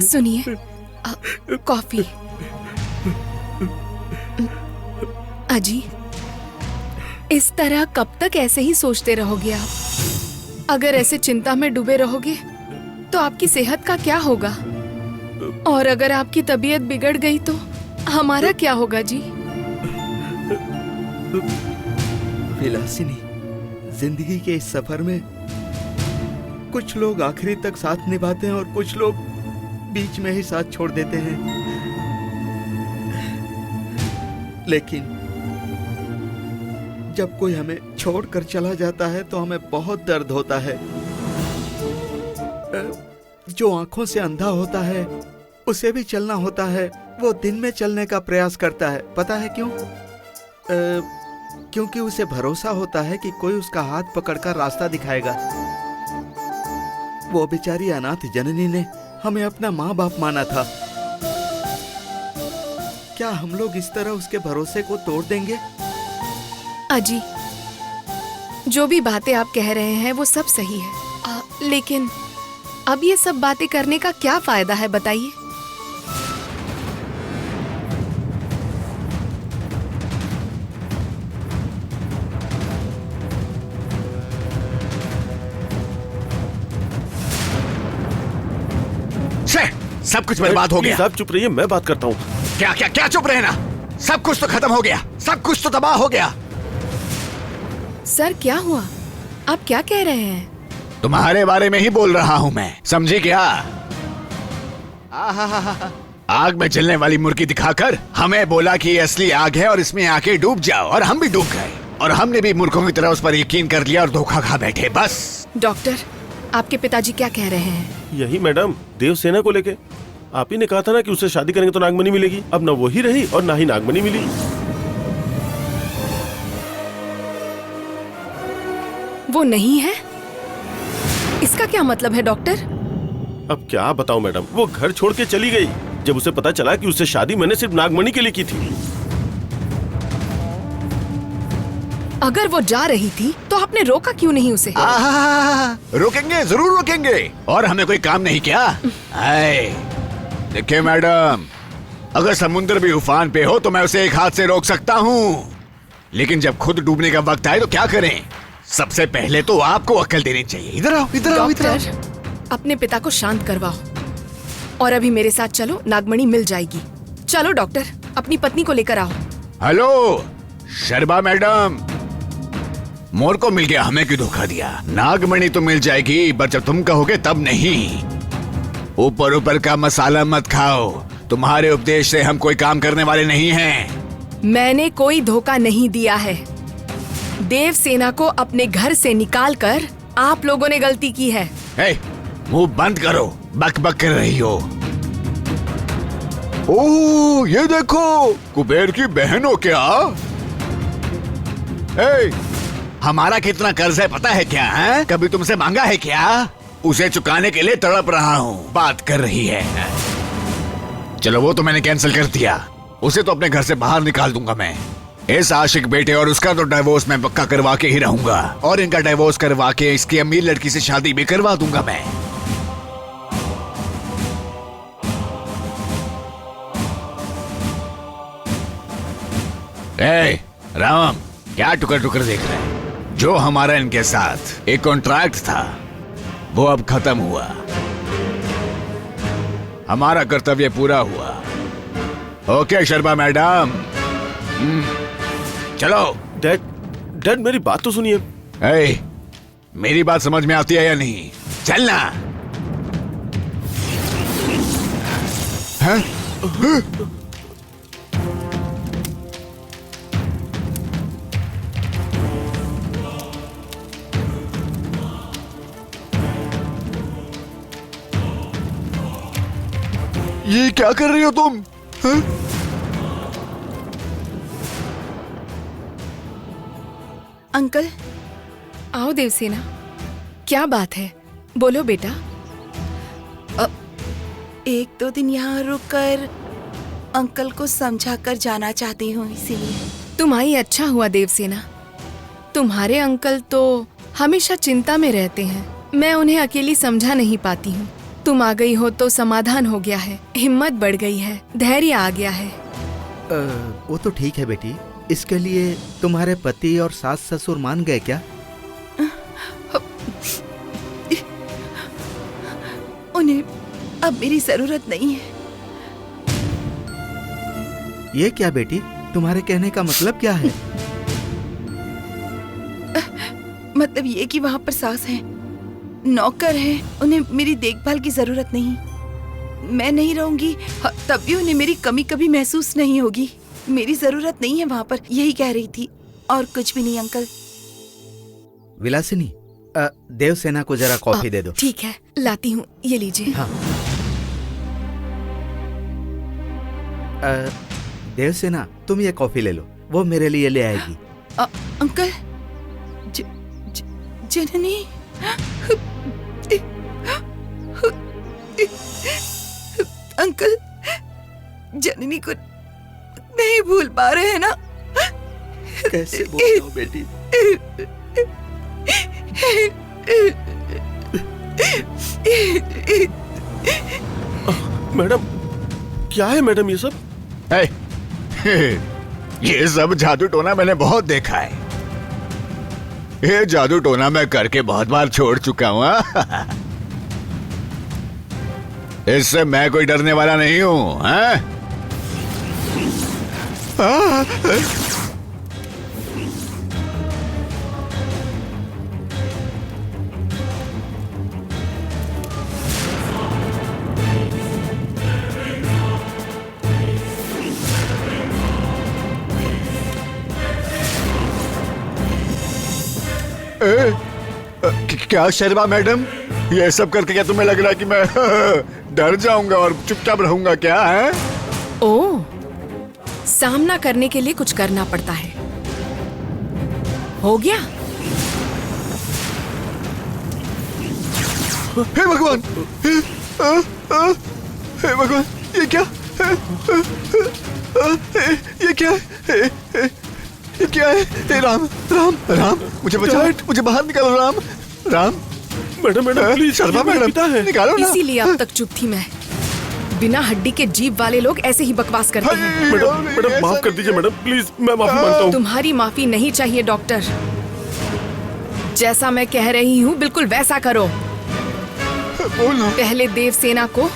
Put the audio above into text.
सुनिए, कॉफी। अजी, इस तरह कब तक ऐसे ही सोचते रहोगे आप? अगर ऐसे चिंता में डूबे रहोगे तो आपकी सेहत का क्या होगा? और अगर आपकी तबीयत बिगड़ गई तो हमारा क्या होगा जी? विलासिनी, जिंदगी के इस सफर में कुछ लोग आखिरी तक साथ निभाते हैं और कुछ लोग बीच में ही साथ छोड़ देते हैं। लेकिन जब कोई हमें छोड़कर चला जाता है तो हमें बहुत दर्द होता है। जो आंखों से अंधा होता है उसे भी चलना होता है। वो दिन में चलने का प्रयास करता है। पता है क्यों? क्योंकि उसे भरोसा होता है कि कोई उसका हाथ पकड़कर रास्ता दिखाएगा। वो बेचारी अनाथ जननी ने हमें अपना माँ बाप माना था। क्या हम लोग इस तरह उसके भरोसे को तोड़ देंगे? अजी, जो भी बातें आप कह रहे हैं वो सब सही है, लेकिन अब ये सब बातें करने का क्या फायदा है, बताइए? सब कुछ बर्बाद हो गया। आप चुप रहिए, मैं बात करता हूँ। क्या क्या क्या चुप रहना? सब कुछ तो खत्म हो गया, सब कुछ तो तबाह हो गया। सर, क्या हुआ? आप क्या कह रहे हैं? तुम्हारे बारे में ही बोल रहा हूँ मैं, समझी क्या? आग में जलने वाली मुर्गी दिखाकर हमें बोला कि ये असली आग है और इसमें आके डूब जाओ, और हम भी डूब गए। और हमने भी मूर्खों की तरह उस पर यकीन कर लिया और धोखा खा बैठे। बस। डॉक्टर, आपके पिताजी क्या कह रहे हैं? यही मैडम, देवसेना को लेके। आप ही ने कहा था ना कि उससे शादी करेंगे तो नागमणि मिलेगी। अब ना वही रही और ना ही नागमणि मिली। वो नहीं है? इसका क्या मतलब है डॉक्टर? अब क्या बताऊं मैडम, वो घर छोड़ के चली गई जब उसे पता चला कि उससे शादी मैंने सिर्फ नागमणि के लिए की थी। अगर वो जा रही थी तो आपने रोका क्यों नहीं उसे? रोकेंगे, जरूर रोकेंगे। और हमें कोई काम नहीं क्या? देखिए मैडम, अगर समुद्र भी उफान पे हो तो मैं उसे एक हाथ से रोक सकता हूँ, लेकिन जब खुद डूबने का वक्त आए तो क्या करें? सबसे पहले तो आपको अक्ल देनी चाहिए। इधर आओ, इधर आओ, इधर आओ। अपने पिता को शांत करवाओ और अभी मेरे साथ चलो, नागमणि मिल जाएगी। चलो डॉक्टर, अपनी पत्नी को लेकर आओ। हेलो शर्मा मैडम, मोर को मिल गया, हमें क्यों धोखा दिया? नागमणि तो मिल जाएगी, पर जब तुम कहोगे तब नहीं। ऊपर ऊपर का मसाला मत खाओ, तुम्हारे उपदेश से हम कोई काम करने वाले नहीं हैं। मैंने कोई धोखा नहीं दिया है। देवसेना को अपने घर से निकालकर आप लोगों ने गलती की है। मुंह बंद करो, बक बक कर रही हो। ओह, ये देखो, कुबेर की बहन हो क्या? हमारा कितना कर्ज है पता है क्या? है? कभी तुमसे मांगा है क्या? उसे चुकाने के लिए तड़प रहा हूँ। बात कर रही है। चलो, वो तो मैंने कैंसिल कर दिया। उसे तो अपने घर से बाहर निकाल दूंगा मैं। इस आशिक बेटे और उसका तो डिवोर्स मैं पक्का करवा के ही रहूंगा, और इनका डिवोर्स करवा के इसकी अमीर लड़की से शादी भी करवा दूंगा मैं। राम, क्या टुकर टुकर देख रहे हैं? जो हमारा इनके साथ एक कॉन्ट्रैक्ट था वो अब खत्म हुआ। हमारा कर्तव्य पूरा हुआ। ओके शर्मा मैडम, चलो। डैड मेरी बात तो सुनिए। मेरी बात समझ में आती है या नहीं? चलना। हैं? ये क्या कर रही हो तुम? हैं? अंकल, आओ देवसेना। क्या बात है, बोलो बेटा। एक दो दिन यहाँ रुककर अंकल को समझा कर जाना चाहती हूँ, इसीलिए। तुम आई, अच्छा हुआ देवसेना। तुम्हारे अंकल तो हमेशा चिंता में रहते हैं। मैं उन्हें अकेली समझा नहीं पाती हूँ। तुम आ गई हो तो समाधान हो गया है, हिम्मत बढ़ गई है, धैर्य आ गया है। वो तो ठीक है बेटी। इसके लिए तुम्हारे पति और सास ससुर मान गए क्या? उन्हें अब मेरी जरूरत नहीं है। ये क्या बेटी, तुम्हारे कहने का मतलब क्या है? मतलब ये कि वहाँ पर सास है, नौकर है, उन्हें मेरी देखभाल की जरूरत नहीं। मैं नहीं रहूंगी तब भी उन्हें मेरी कमी कभी महसूस नहीं होगी। मेरी जरूरत नहीं है वहाँ पर, यही कह रही थी, और कुछ भी नहीं अंकल। विलासिनी, देवसेना को जरा कॉफी दे दो। ठीक है, लाती हूँ, ये लीजिए। हाँ। देवसेना, तुम ये कॉफी ले लो, वो मेरे लिए ले आएगी। अंकल, जननी, अंकल जननी को नहीं भूल पा रहे हैं ना? कैसे बोल रहे हो बेटी? मैडम, क्या है मैडम ये सब? ये सब जादू टोना मैंने बहुत देखा है। ये जादू टोना मैं करके बहुत बार छोड़ चुका हूँ। इससे मैं कोई डरने वाला नहीं हूँ। क्या शर्मा मैडम, ये सब करके क्या तुम्हें लग रहा है कि मैं डर जाऊंगा और चुपचाप रहूंगा क्या है? ओह, सामना करने के लिए कुछ करना पड़ता है। हो गया? हे भगवान, हे भगवान, ये क्या? ये क्या है? ये क्या है? हे राम, राम, राम, मुझे बचाओ, मुझे बाहर निकालो Ram, Ram. Madam, please, Sharma madam, निकालो ना। इसीलिए अब तक चुप थी मैं। बिना हड्डी के जीभ वाले लोग ऐसे ही बकवास करते हैं। मैडम माफ कर दीजिए मैडम, प्लीज, मैं माफी मांगता हूँ। तुम्हारी माफी नहीं चाहिए डॉक्टर। जैसा मैं कह रही हूँ बिल्कुल वैसा करो। बोलो। पहले देवसेना को